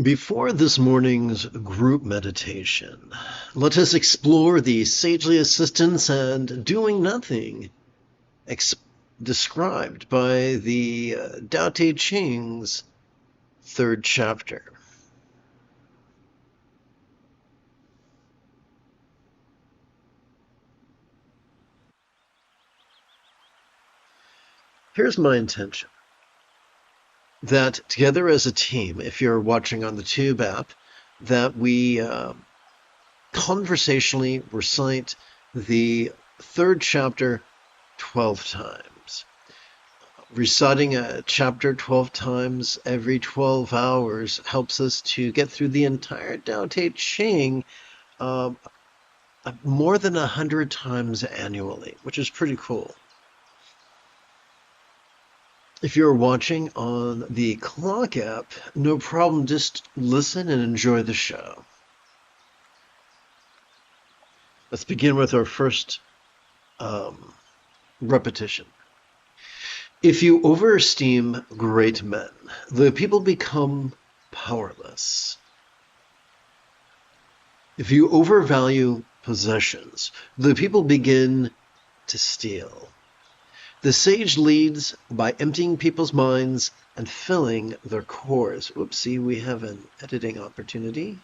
Before this morning's group meditation, let us explore the sagely assistance and doing nothing described by the Tao Te Ching's third chapter. Here's my intention. That together as a team, if you're watching on the Tube app, that we conversationally recite the third chapter 12 times. Reciting a chapter 12 times every 12 hours helps us to get through the entire Tao Te Ching more than 100 times annually, which is pretty cool. If you're watching on the Clock app, no problem, just listen and enjoy the show. Let's begin with our first repetition. If you overesteem great men, the people become powerless. If you overvalue possessions, the people begin to steal. The sage leads by emptying people's minds and filling their cores. Oopsie, we have an editing opportunity.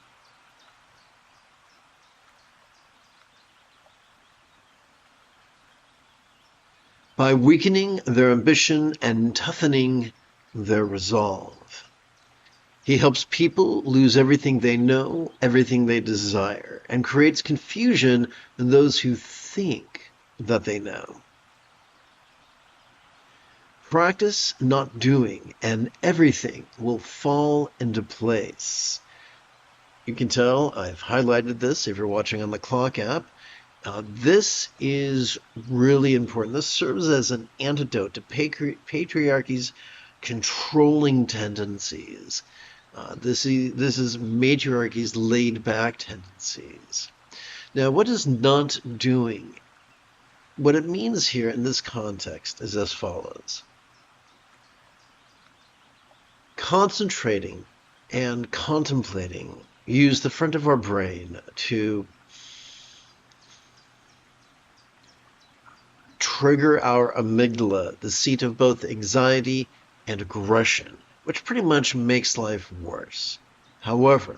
By weakening their ambition and toughening their resolve. He helps people lose everything they know, everything they desire, and creates confusion in those who think that they know. Practice not doing, and everything will fall into place. You can tell I've highlighted this if you're watching on the Clock app. This is really important. This serves as an antidote to patriarchy's controlling tendencies. This is matriarchy's laid-back tendencies. Now, what is not doing? What it means here in this context is as follows. Concentrating and contemplating use the front of our brain to trigger our amygdala, the seat of both anxiety and aggression, which pretty much makes life worse. However,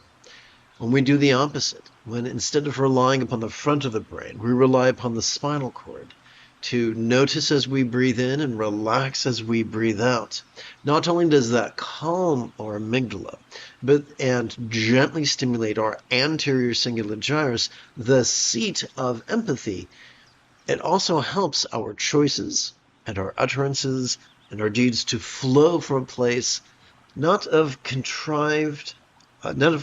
when we do the opposite, when instead of relying upon the front of the brain, we rely upon the spinal cord to notice as we breathe in and relax as we breathe out, not only does that calm our amygdala, and gently stimulate our anterior cingulate gyrus, the seat of empathy, it also helps our choices and our utterances and our deeds to flow from a place not of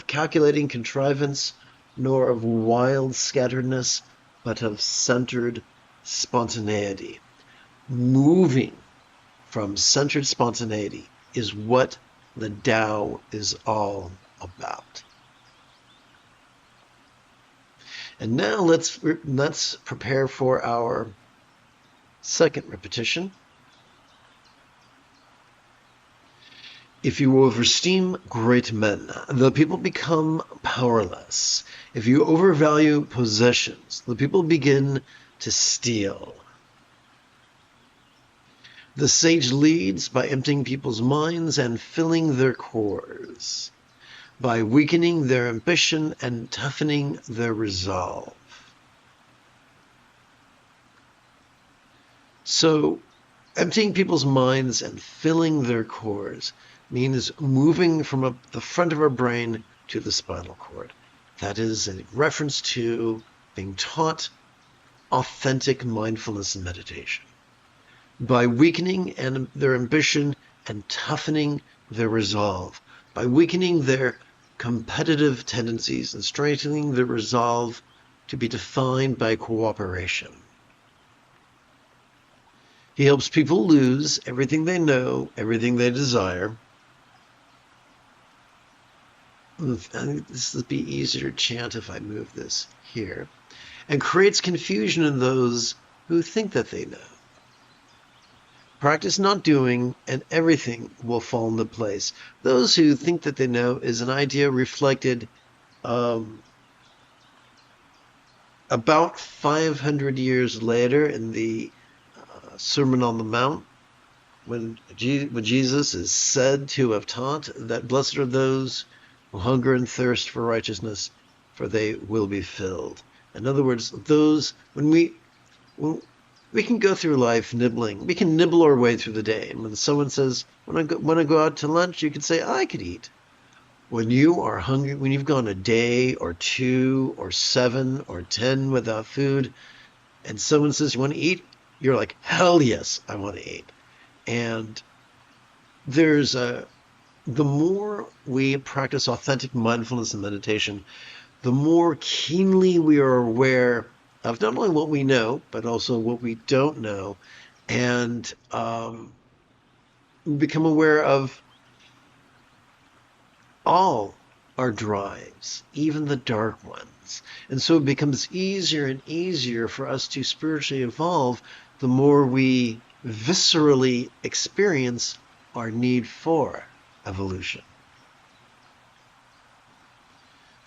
calculating contrivance, nor of wild scatteredness, but of centered spontaneity. Moving from centered spontaneity is what the Tao is all about. And now let's prepare for our second repetition. If you overesteem great men, the people become powerless. If you overvalue possessions, the people begin to steal. The sage leads by emptying people's minds and filling their cores, by weakening their ambition and toughening their resolve. So, emptying people's minds and filling their cores means moving from the front of our brain to the spinal cord. That is a reference to being taught authentic mindfulness and meditation. By weakening their ambition and toughening their resolve. By weakening their competitive tendencies and strengthening their resolve to be defined by cooperation. He helps people lose everything they know, everything they desire. I think this would be easier to chant if I move this here. And creates confusion in those who think that they know. Practice not doing, and everything will fall into place. Those who think that they know is an idea reflected um, about 500 years later in the Sermon on the Mount, when Jesus is said to have taught that blessed are those who hunger and thirst for righteousness, for they will be filled. In other words, when we can go through life nibbling, we can nibble our way through the day. And when someone says, when I go out to lunch, you can say, I could eat. When you are hungry, when you've gone a day or 2 or 7 or 10 without food, and someone says, you want to eat? You're like, hell yes, I want to eat. And the more we practice authentic mindfulness and meditation, the more keenly we are aware of not only what we know, but also what we don't know, and become aware of all our drives, even the dark ones. And so it becomes easier and easier for us to spiritually evolve the more we viscerally experience our need for evolution.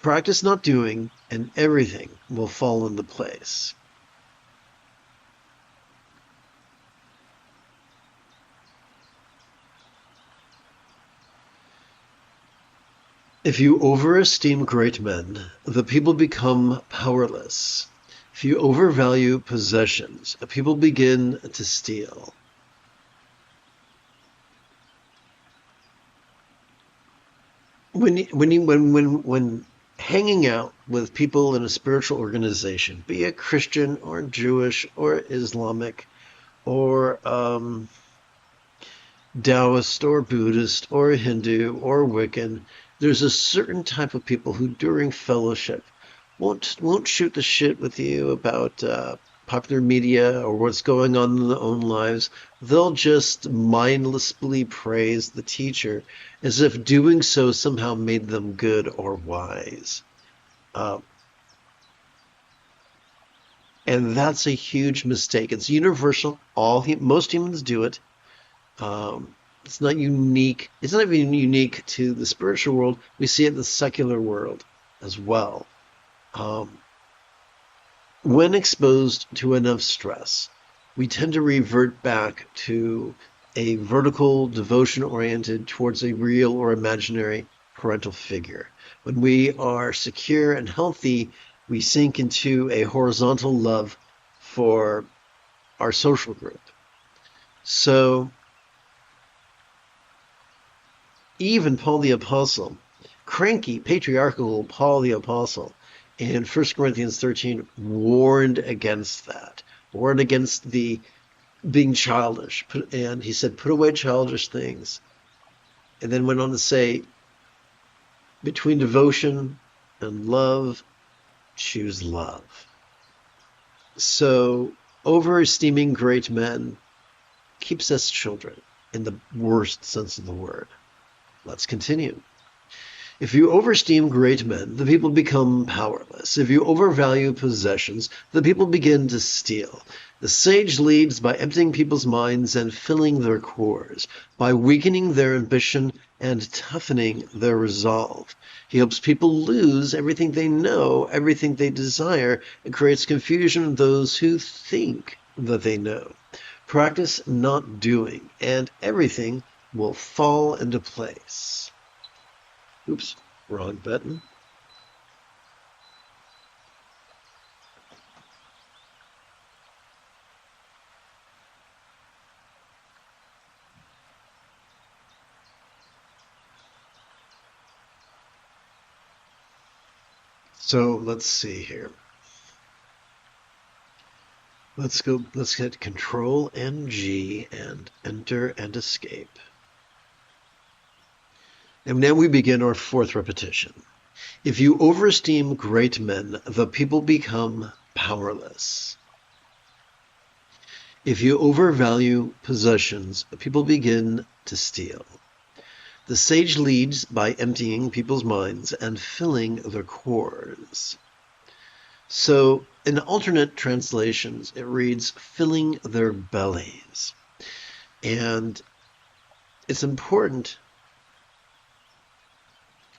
Practice not doing, and everything will fall into place. If you overesteem great men, the people become powerless. If you overvalue possessions, people begin to steal. When hanging out with people in a spiritual organization, be it Christian or Jewish or Islamic or Taoist or Buddhist or Hindu or Wiccan, there's a certain type of people who during fellowship won't shoot the shit with you about popular media or what's going on in their own lives. They'll just mindlessly praise the teacher as if doing so somehow made them good or wise. And that's a huge mistake. It's universal. Most humans do it. It's not unique. It's not even unique to the spiritual world. We see it in the secular world as well. When exposed to enough stress, we tend to revert back to a vertical devotion oriented towards a real or imaginary parental figure. When we are secure and healthy, we sink into a horizontal love for our social group. So even Paul the Apostle, cranky, patriarchal Paul the Apostle, in 1 Corinthians 13 warned against that, warned against the being childish. And he said, put away childish things. And then went on to say, between devotion and love, choose love. So overesteeming great men keeps us children in the worst sense of the word. Let's continue. If you overesteem great men, the people become powerless. If you overvalue possessions, the people begin to steal. The sage leads by emptying people's minds and filling their cores, by weakening their ambition and toughening their resolve. He helps people lose everything they know, everything they desire, and creates confusion in those who think that they know. Practice not doing, and everything will fall into place. Oops, wrong button. So let's see here. Let's hit Control and G and enter and escape. And now we begin our fourth repetition. If you overesteem great men, the people become powerless. If you overvalue possessions, people begin to steal. The sage leads by emptying people's minds and filling their cores. So in alternate translations, it reads, filling their bellies. And it's important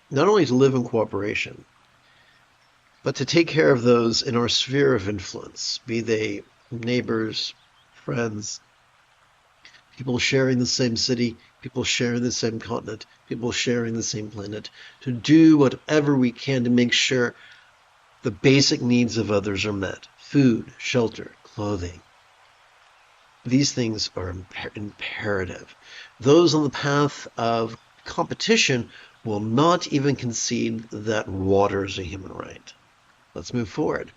not only to live in cooperation, but to take care of those in our sphere of influence, be they neighbors, friends, people sharing the same city, people sharing the same continent, people sharing the same planet, to do whatever we can to make sure the basic needs of others are met. Food, shelter, clothing. These things are imperative. Those on the path of competition will not even concede that water is a human right. Let's move forward.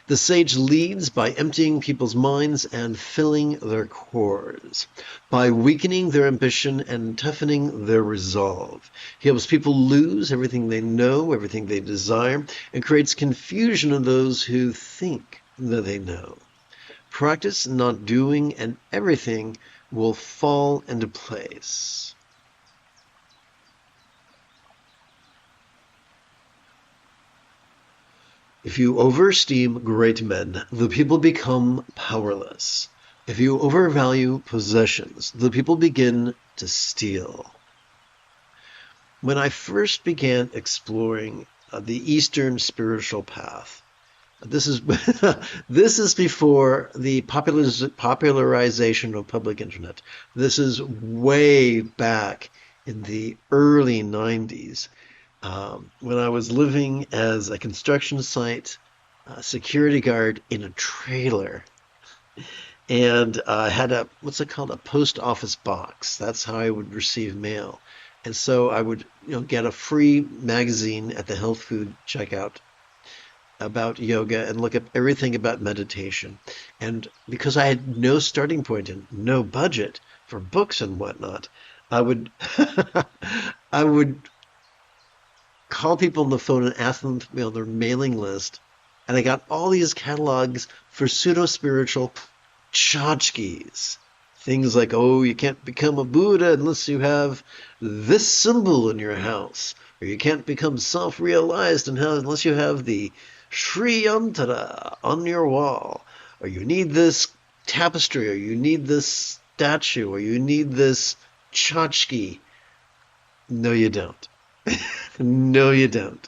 The sage leads by emptying people's minds and filling their cores, by weakening their ambition and toughening their resolve. He helps people lose everything they know, everything they desire, and creates confusion in those who think that they know. Practice not doing, and everything will fall into place. If you overesteem great men, the people become powerless. If you overvalue possessions, the people begin to steal. When I first began exploring the Eastern spiritual path, this is this is before the popularization of public internet. This is way back in the early 90s. When I was living as a construction site security guard in a trailer, and I had a what's it called, a post office box. That's how I would receive mail, and so I would get a free magazine at the health food checkout about yoga and look up everything about meditation. And because I had no starting point and no budget for books and whatnot, I would I would call people on the phone and ask them to be on their mailing list. And I got all these catalogs for pseudo-spiritual tchotchkes. Things like, oh, you can't become a Buddha unless you have this symbol in your house. Or you can't become self-realized unless you have the Sri Yantra on your wall. Or you need this tapestry, or you need this statue, or you need this tchotchke. No, you don't. No, you don't.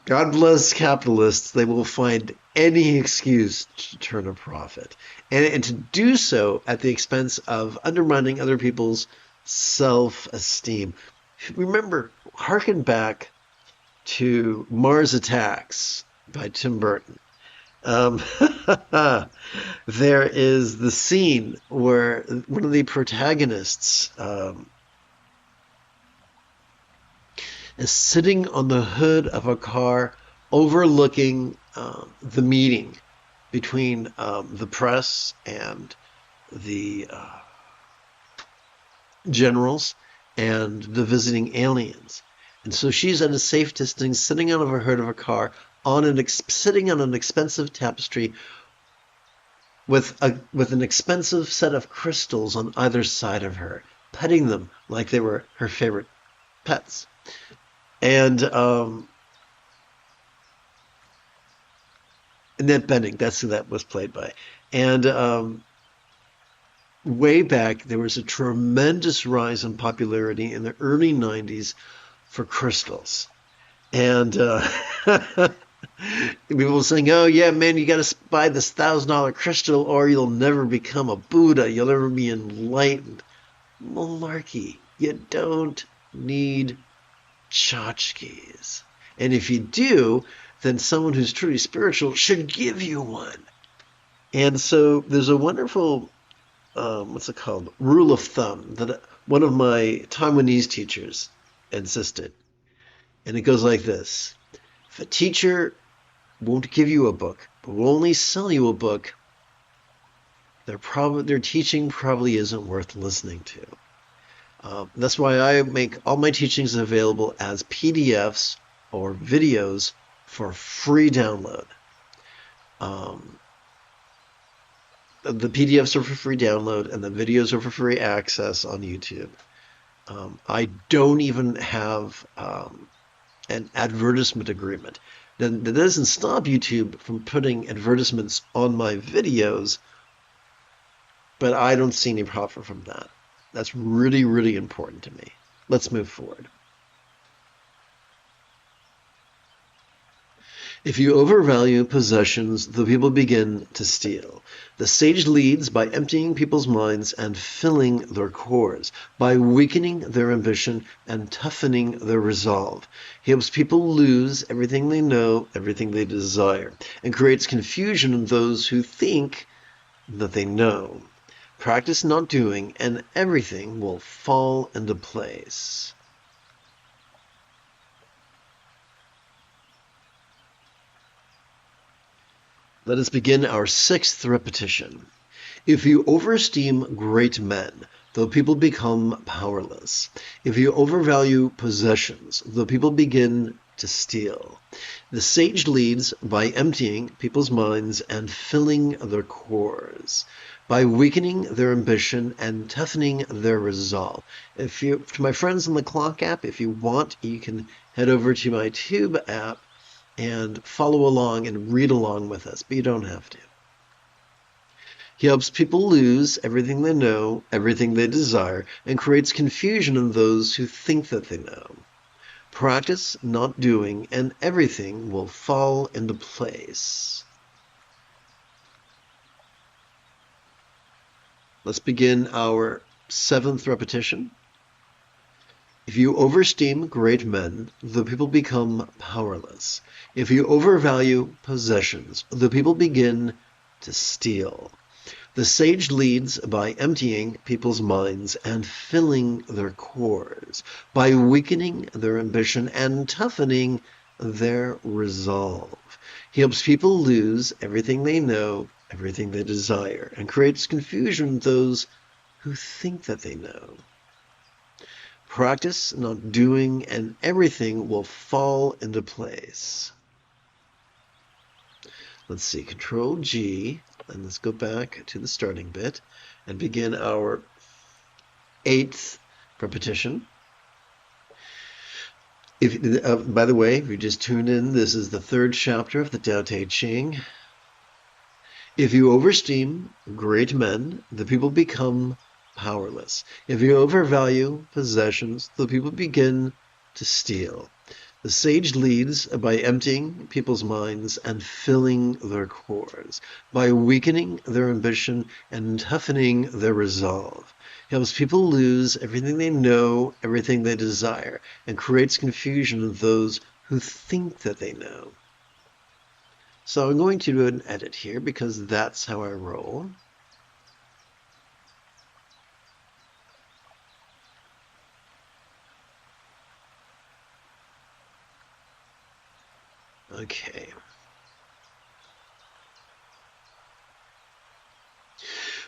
God bless capitalists. They will find any excuse to turn a profit. And to do so at the expense of undermining other people's self-esteem. Remember, harken back to Mars Attacks by Tim Burton. There is the scene where one of the protagonists is sitting on the hood of a car overlooking the meeting between the press and the generals and the visiting aliens. And so she's at a safe distance, sitting on her hood of a car, sitting on an expensive tapestry with an expensive set of crystals on either side of her, petting them like they were her favorite pets. And Annette Bening, that's who that was played by. And way back, there was a tremendous rise in popularity in the early 90s for crystals. And people were saying, oh, yeah, man, you got to buy this $1,000 crystal or you'll never become a Buddha. You'll never be enlightened. Malarkey. You don't need tchotchkes. And if you do, then someone who's truly spiritual should give you one. And so there's a wonderful, rule of thumb that one of my Taiwanese teachers insisted. And it goes like this. If a teacher won't give you a book, but will only sell you a book, their teaching probably isn't worth listening to. That's why I make all my teachings available as PDFs or videos for free download. The PDFs are for free download and the videos are for free access on YouTube. I don't even have an advertisement agreement. That doesn't stop YouTube from putting advertisements on my videos, but I don't see any profit from that. That's really, really important to me. Let's move forward. If you overvalue possessions, the people begin to steal. The sage leads by emptying people's minds and filling their cores, by weakening their ambition and toughening their resolve. He helps people lose everything they know, everything they desire, and creates confusion in those who think that they know. Practice not doing, and everything will fall into place. Let us begin our 6th repetition. If you overesteem great men, the people become powerless. If you overvalue possessions, the people begin to steal. The sage leads by emptying people's minds and filling their cores, by weakening their ambition and toughening their resolve. To my friends in the Clock app, if you want, you can head over to my Tube app and follow along and read along with us, but you don't have to. He helps people lose everything they know, everything they desire, and creates confusion in those who think that they know. Practice not doing, and everything will fall into place. Let's begin our 7th repetition. If you overesteem great men, the people become powerless. If you overvalue possessions, the people begin to steal. The sage leads by emptying people's minds and filling their cores, by weakening their ambition and toughening their resolve. He helps people lose everything they know, everything they desire, and creates confusion in those who think that they know. Practice not doing, and everything will fall into place. Let's see, Control G, and let's go back to the starting bit and begin our 8th repetition. By the way, if you just tuned in, this is the 3rd chapter of the Tao Te Ching. If you overesteem great men, the people become powerless. If you overvalue possessions, the people begin to steal. The sage leads by emptying people's minds and filling their cores, by weakening their ambition and toughening their resolve. He helps people lose everything they know, everything they desire, and creates confusion in those who think that they know. So I'm going to do an edit here because that's how I roll. Okay.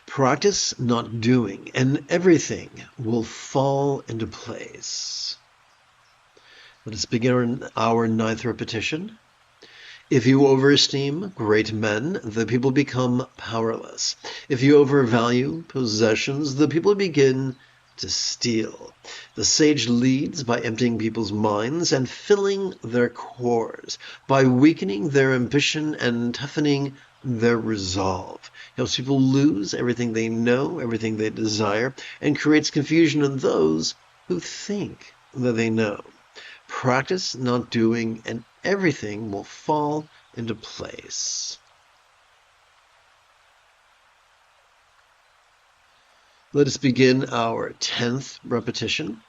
Practice not doing, and everything will fall into place. Let us begin our 9th repetition. If you overesteem great men, the people become powerless. If you overvalue possessions, the people begin to steal. The sage leads by emptying people's minds and filling their cores, by weakening their ambition and toughening their resolve. He helps people lose everything they know, everything they desire, and creates confusion in those who think that they know. Practice not doing, and everything will fall into place. Let us begin our 10th repetition.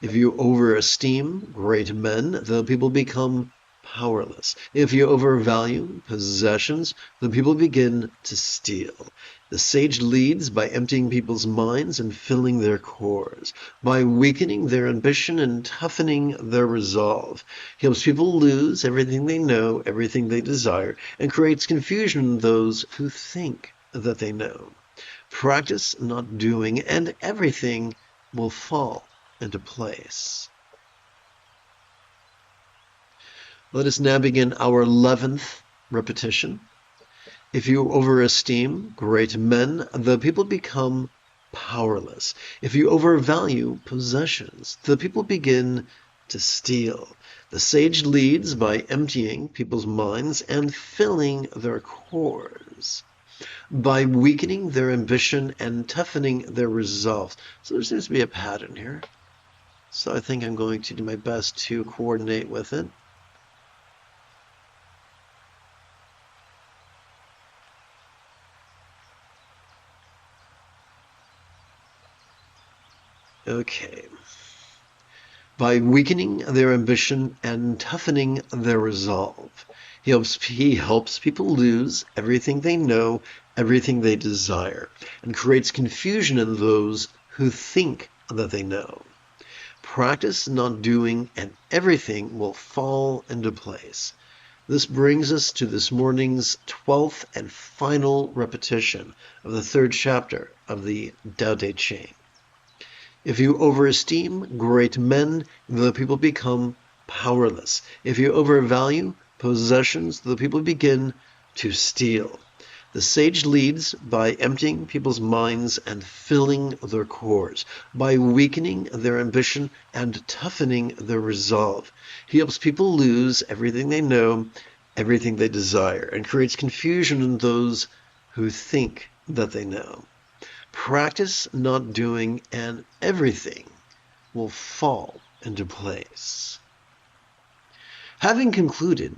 If you overesteem great men, the people become powerless. If you overvalue possessions, the people begin to steal. The sage leads by emptying people's minds and filling their cores, by weakening their ambition and toughening their resolve. He helps people lose everything they know, everything they desire, and creates confusion in those who think that they know. Practice not doing, and everything will fall into place. Let us now begin our 11th repetition. If you overesteem great men, the people become powerless. If you overvalue possessions, the people begin to steal. The sage leads by emptying people's minds and filling their cores, by weakening their ambition and toughening their resolve. So there seems to be a pattern here. So I think I'm going to do my best to coordinate with it. Okay. By weakening their ambition and toughening their resolve. He helps people lose everything they know, everything they desire, and creates confusion in those who think that they know. Practice not doing, and everything will fall into place. This brings us to this morning's 12th and final repetition of the 3rd chapter of the Tao Te Ching. If you overesteem great men, the people become powerless. If you overvalue possessions, the people begin to steal. The sage leads by emptying people's minds and filling their cores, by weakening their ambition and toughening their resolve. He helps people lose everything they know, everything they desire, and creates confusion in those who think that they know. Practice not doing, and everything will fall into place. Having concluded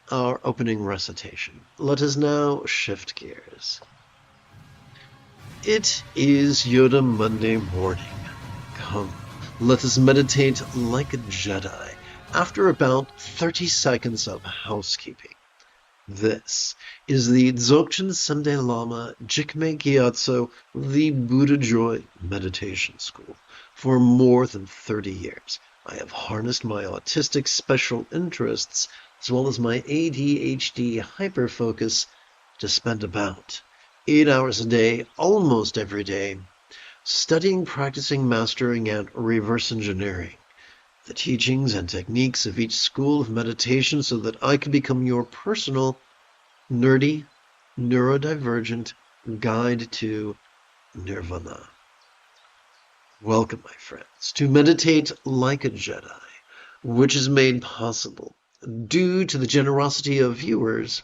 our opening recitation, let us now shift gears. It is Yoda Monday morning. Come, let us meditate like a Jedi after about 30 seconds of housekeeping. This is the Dzogchen Sunday Lama Jigme Gyatso, the Buddha Joy Meditation School. For more than 30 years, I have harnessed my autistic special interests as well as my ADHD hyperfocus to spend about 8 hours a day, almost every day, studying, practicing, mastering, and reverse engineering the teachings and techniques of each school of meditation so that I can become your personal, nerdy, neurodivergent guide to nirvana. Welcome, my friends, to Meditate Like a Jedi, which is made possible due to the generosity of viewers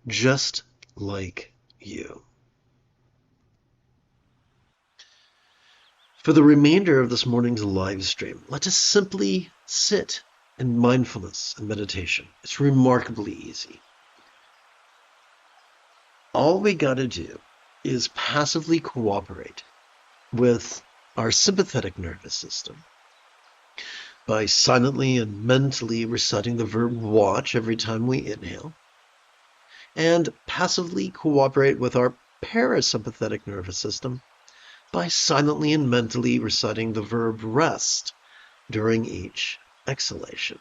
just like you. For the remainder of this morning's live stream, let us simply sit in mindfulness and meditation. It's remarkably easy. All we got to do is passively cooperate with our sympathetic nervous system by silently and mentally reciting the verb watch every time we inhale, and passively cooperate with our parasympathetic nervous system by silently and mentally reciting the verb rest during each exhalation.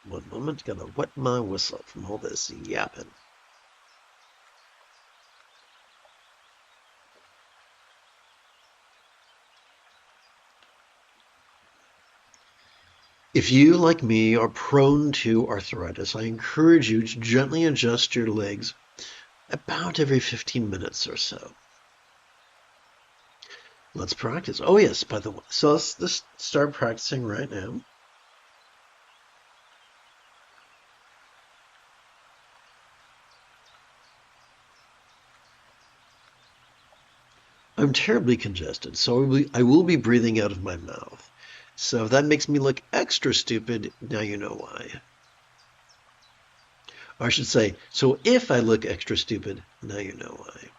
One moment, gotta wet my whistle from all this yapping. If you, like me, are prone to arthritis, I encourage you to gently adjust your legs about every 15 minutes or so. Let's practice. Oh, yes, by the way. So let's start practicing right now. I'm terribly congested, so I will be breathing out of my mouth. So if that makes me look extra stupid, now you know why. Or I should say, so if I look extra stupid, now you know why.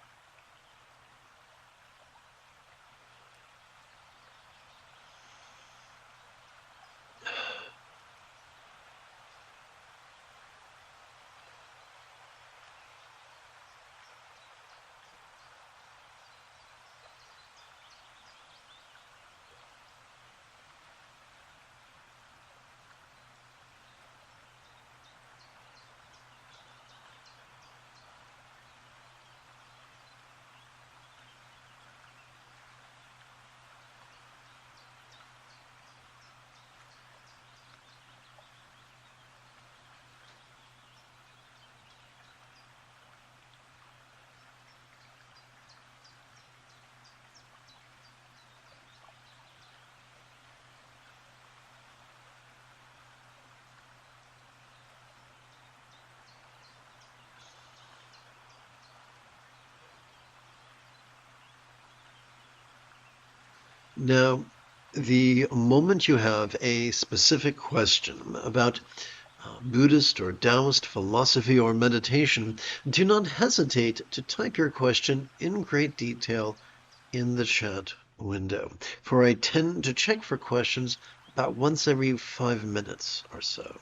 Now, the moment you have a specific question about Buddhist or Taoist philosophy or meditation, do not hesitate to type your question in great detail in the chat window, for I tend to check for questions about once every 5 minutes or so.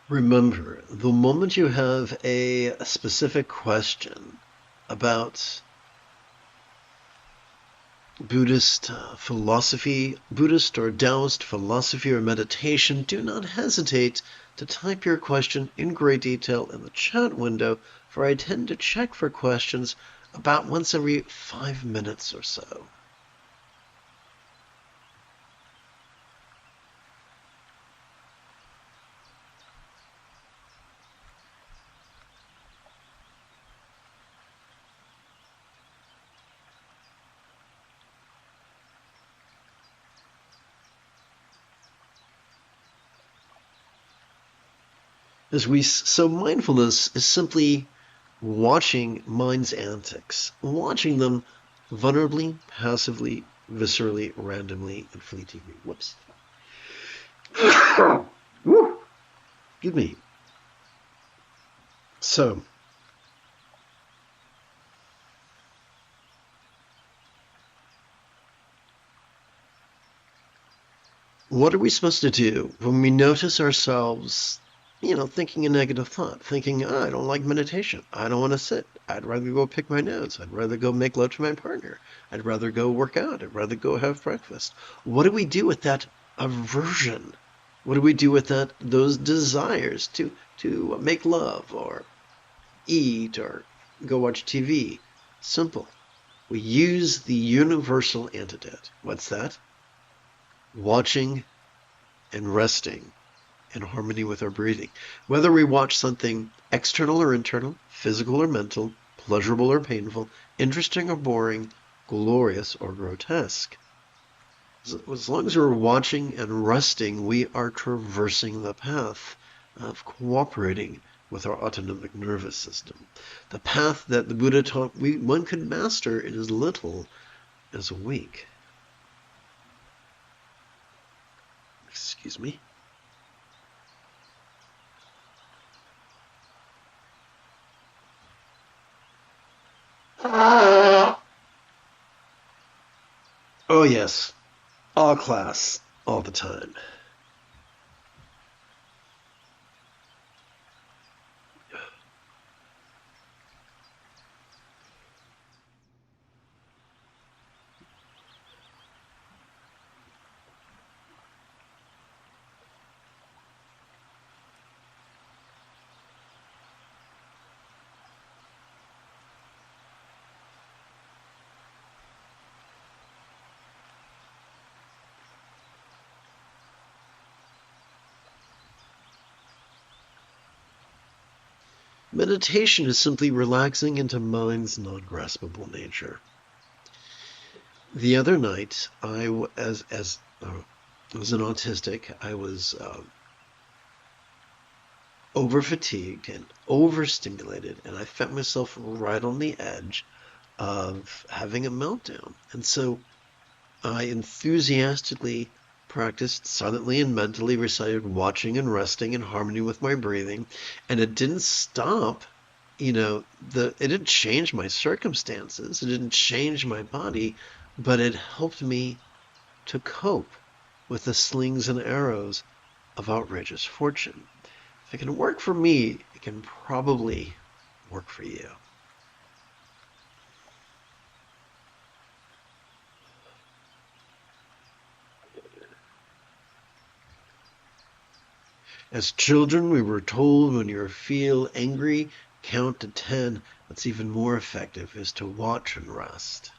Remember, the moment you have a specific question about Buddhist philosophy, Buddhist or Taoist philosophy or meditation, do not hesitate to type your question in great detail in the chat window, for I tend to check for questions about once every 5 minutes or so. So mindfulness is simply watching mind's antics, watching them vulnerably, passively, viscerally, randomly, and fleetingly. Whoops. Excuse me. So, what are we supposed to do when we notice ourselves, thinking a negative thought, thinking, oh, I don't like meditation. I don't want to sit. I'd rather go pick my nose. I'd rather go make love to my partner. I'd rather go work out. I'd rather go have breakfast. What do we do with that aversion? What do we do with those desires to make love or eat or go watch TV? Simple. We use the universal antidote. What's that? Watching and resting in harmony with our breathing. Whether we watch something external or internal, physical or mental, pleasurable or painful, interesting or boring, glorious or grotesque. As long as we're watching and resting, we are traversing the path of cooperating with our autonomic nervous system. The path that the Buddha taught one could master in as little as a week. Excuse me. Oh yes, all class, all the time. Meditation is simply relaxing into mind's non-graspable nature. The other night, as an autistic, I was over-fatigued and overstimulated, and I felt myself right on the edge of having a meltdown. And so I enthusiastically practiced silently and mentally recited watching and resting in harmony with my breathing, and it didn't stop. It didn't change my circumstances, it didn't change my body, but it helped me to cope with the slings and arrows of outrageous fortune. If it can work for me, it can probably work for you. As children, we were told when you feel angry, count to 10. What's even more effective is to watch and rest.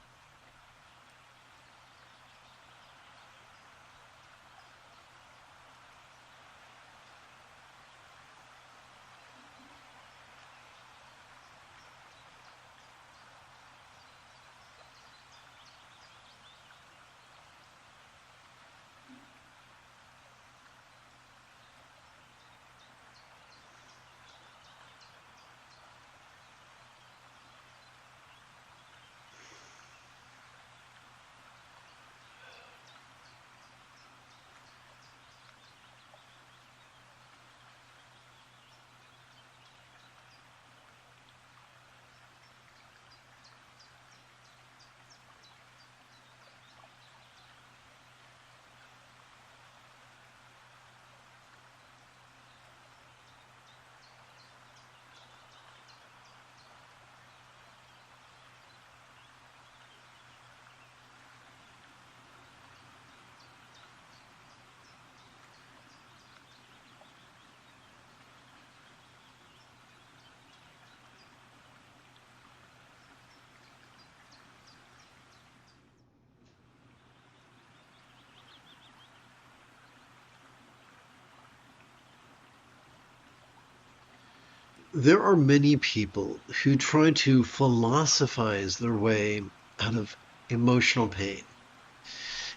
There are many people who try to philosophize their way out of emotional pain.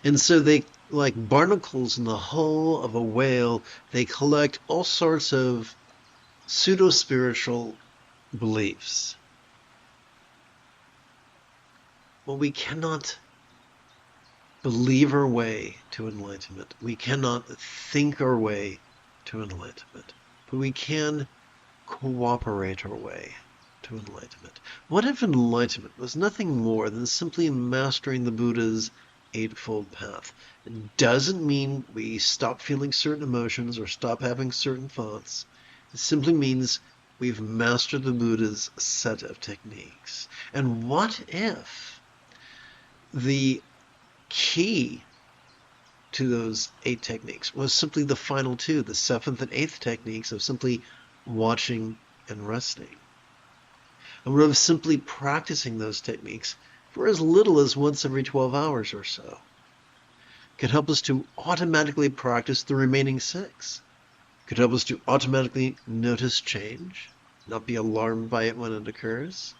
And so they, like barnacles in the hull of a whale, they collect all sorts of pseudo-spiritual beliefs. Well, we cannot believe our way to enlightenment. We cannot think our way to enlightenment. But we can cooperate our way to enlightenment. What if enlightenment was nothing more than simply mastering the Buddha's Eightfold Path? It doesn't mean we stop feeling certain emotions or stop having certain thoughts. It simply means we've mastered the Buddha's set of techniques. And what if the key to those 8 techniques was simply the final 2, the 7th and 8th techniques of simply watching and resting? And we're simply practicing those techniques for as little as once every 12 hours or so could help us to automatically practice the remaining 6. Could help us to automatically notice change, not be alarmed by it when it occurs,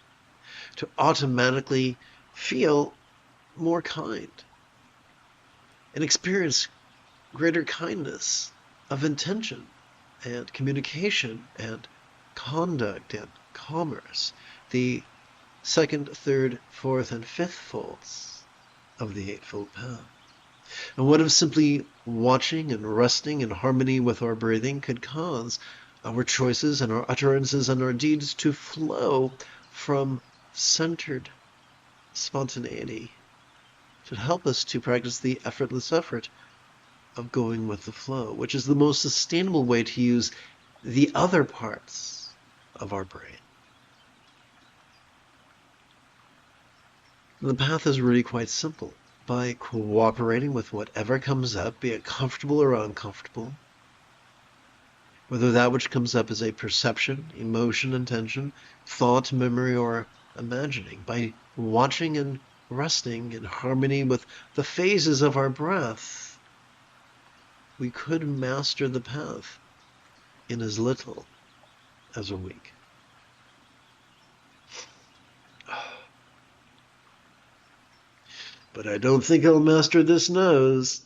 to automatically feel more kind and experience greater kindness of intention and communication and conduct and commerce, the 2nd, 3rd, 4th, and 5th folds of the Eightfold Path. And what if simply watching and resting in harmony with our breathing could cause our choices and our utterances and our deeds to flow from centered spontaneity, to help us to practice the effortless effort of going with the flow, which is the most sustainable way to use the other parts of our brain. The path is really quite simple. By cooperating with whatever comes up, be it comfortable or uncomfortable, whether that which comes up is a perception, emotion, intention, thought, memory, or imagining, by watching and resting in harmony with the phases of our breath, we could master the path in as little as a week. But I don't think I'll master this nose.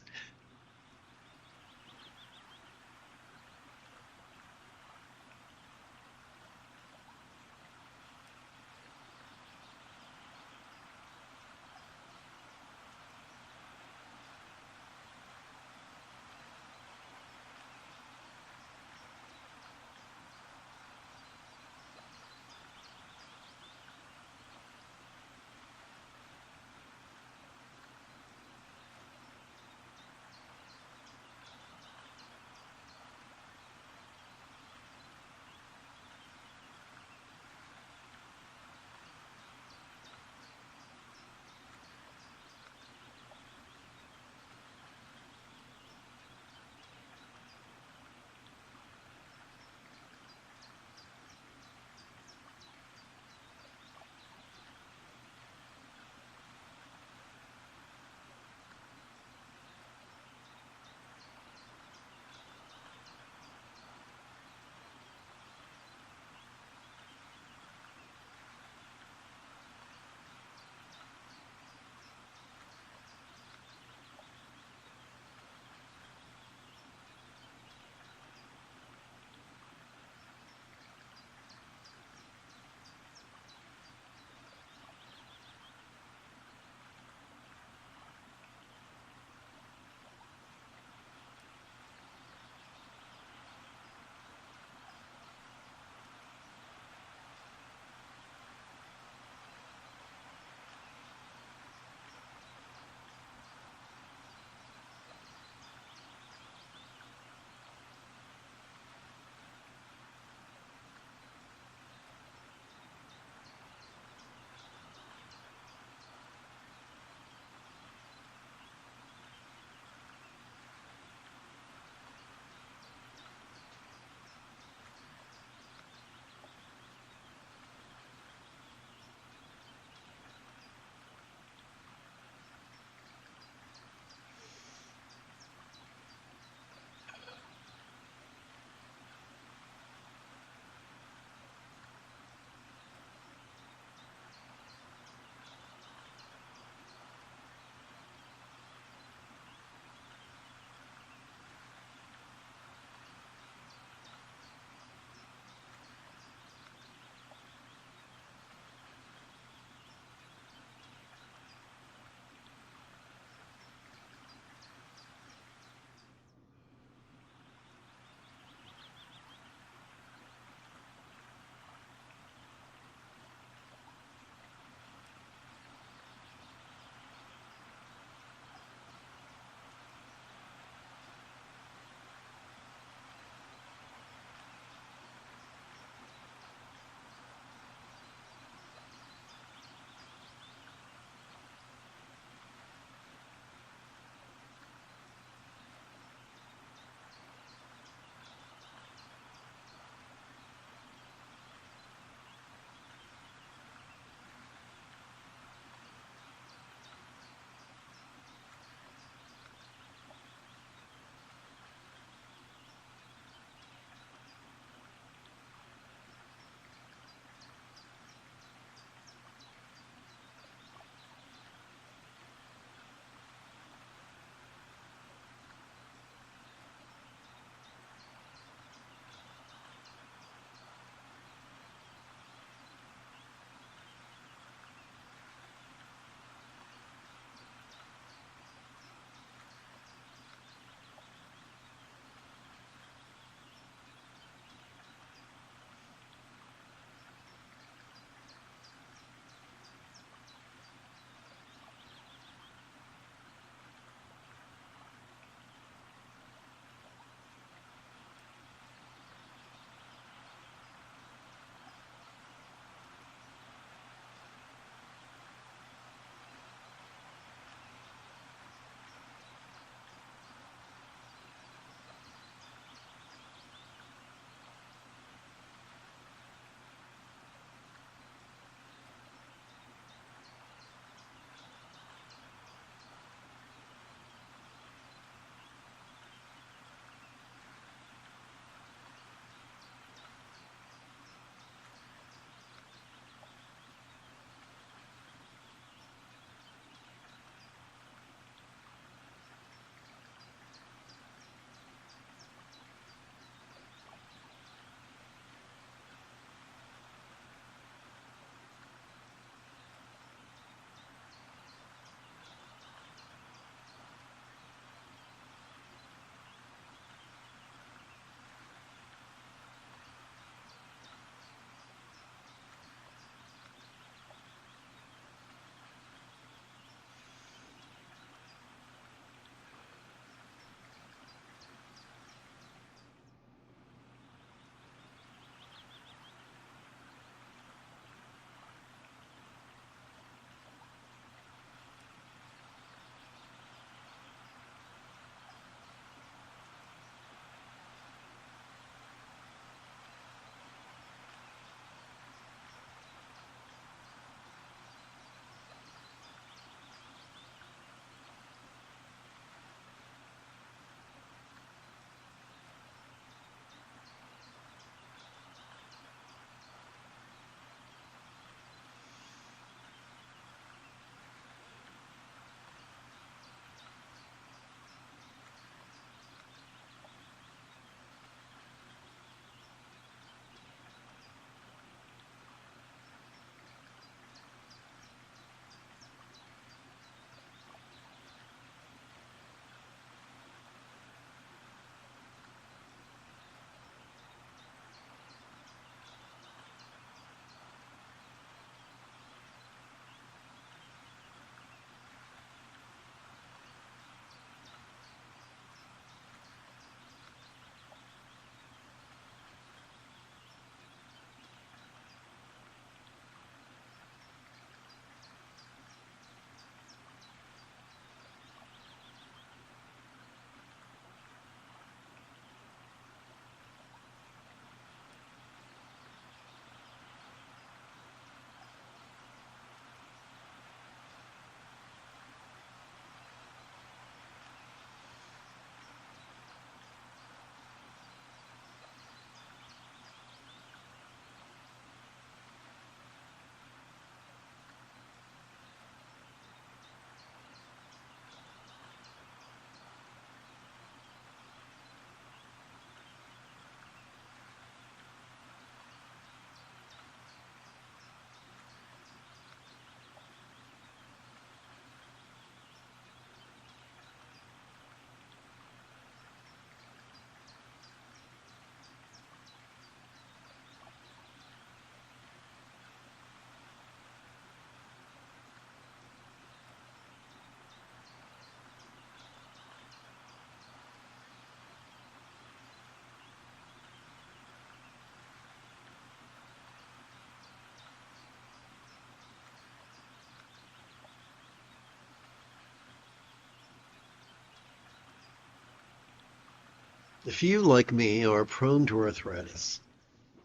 If you, like me, are prone to arthritis,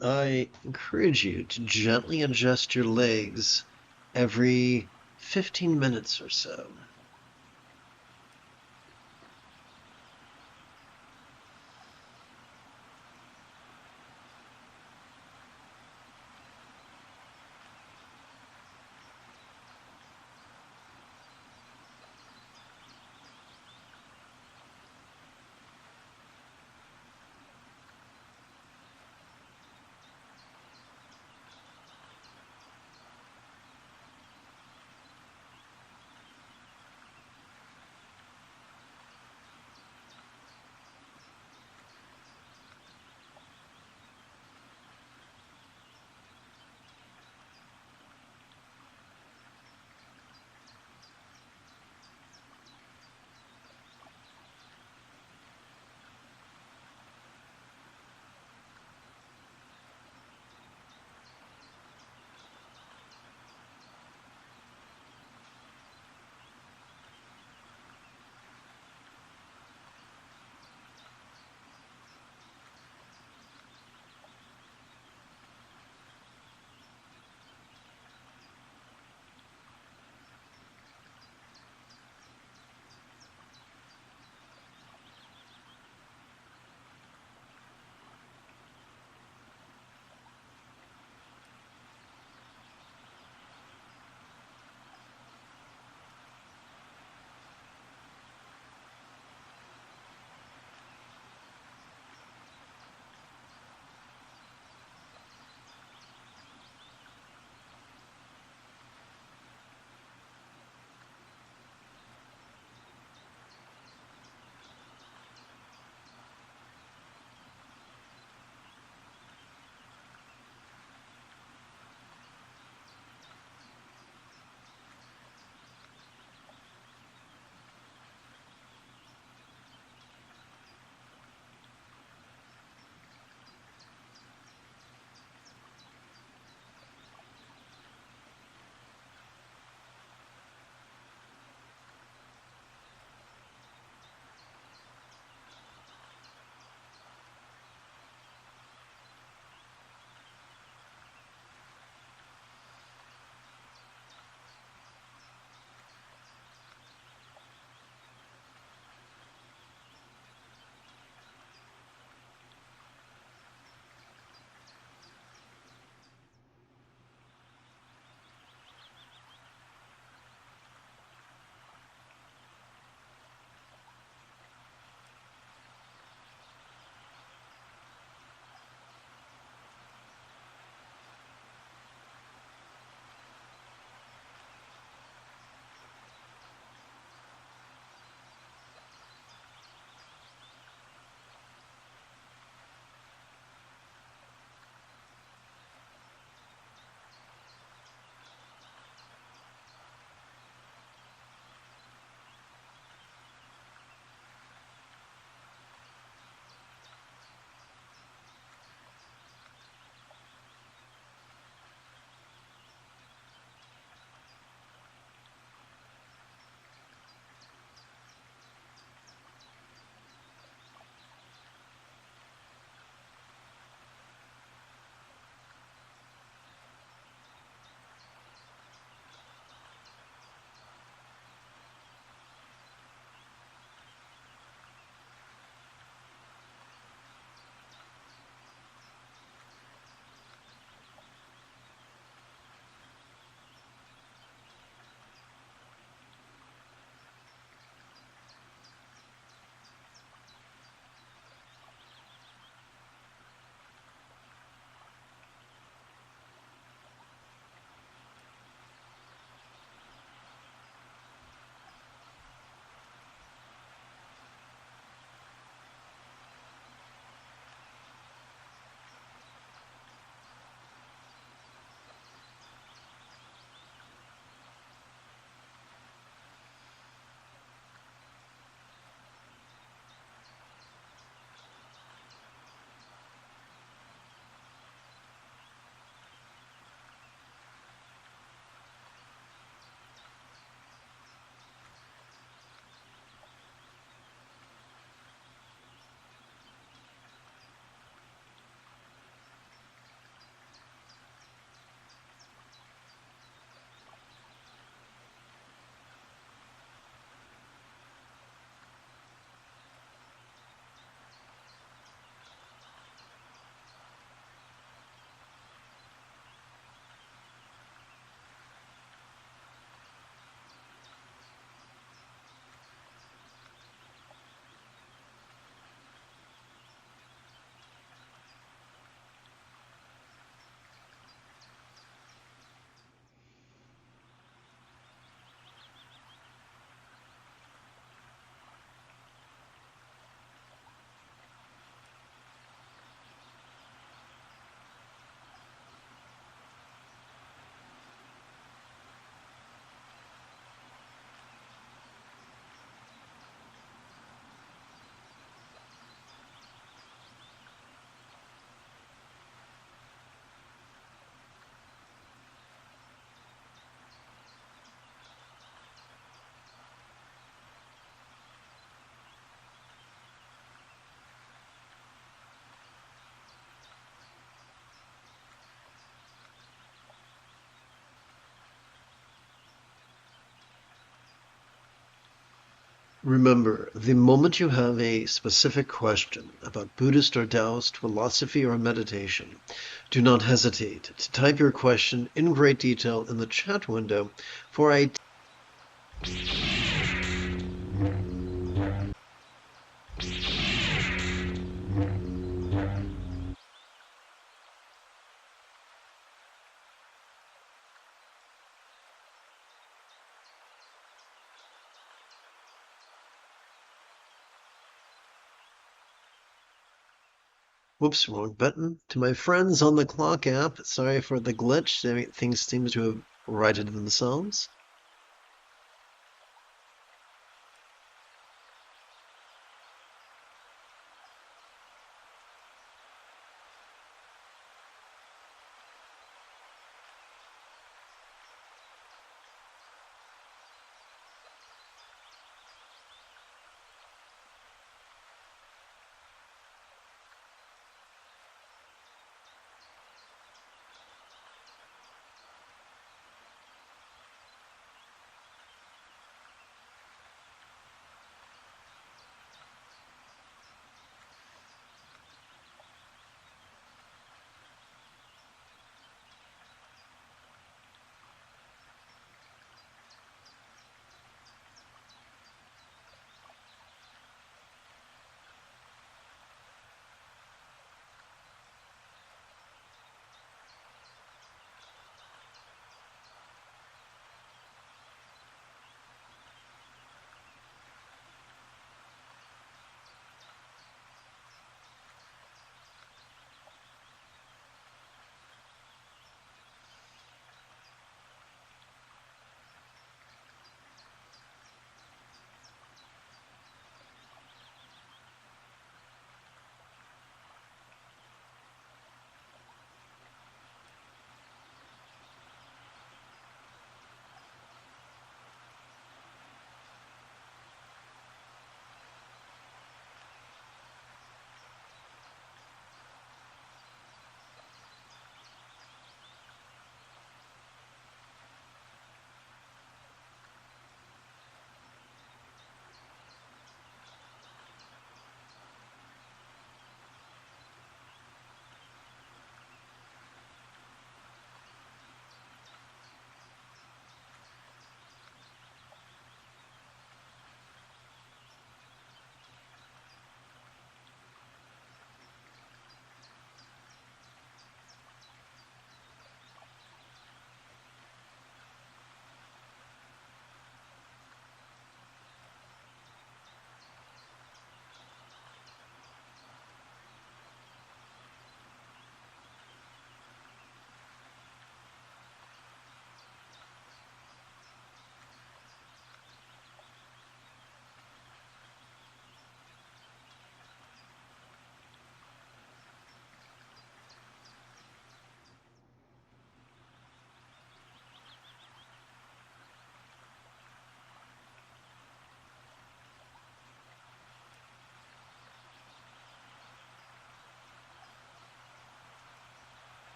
I encourage you to gently adjust your legs every 15 minutes or so. Remember, the moment you have a specific question about Buddhist or Taoist philosophy or meditation, do not hesitate to type your question in great detail in the chat window for a Whoops, wrong button. To my friends on the clock app, sorry for the glitch. Things seem to have righted themselves.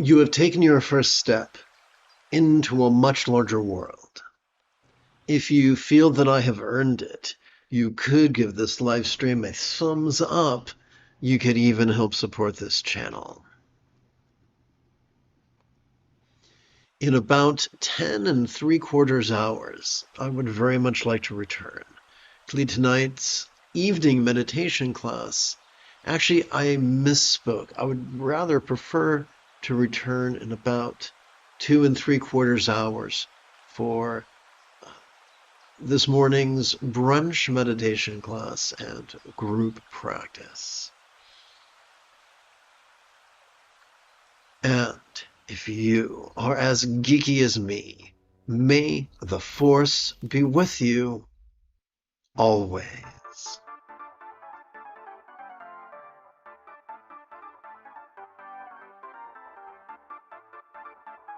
You have taken your first step into a much larger world. If you feel that I have earned it, you could give this live stream a thumbs up. You could even help support this channel. In about 10 3/4 hours, I would very much like to return to lead tonight's evening meditation class. Actually, I misspoke. I would rather prefer to return in about 2 3/4 hours for this morning's brunch meditation class and group practice. And if you are as geeky as me, may the Force be with you always.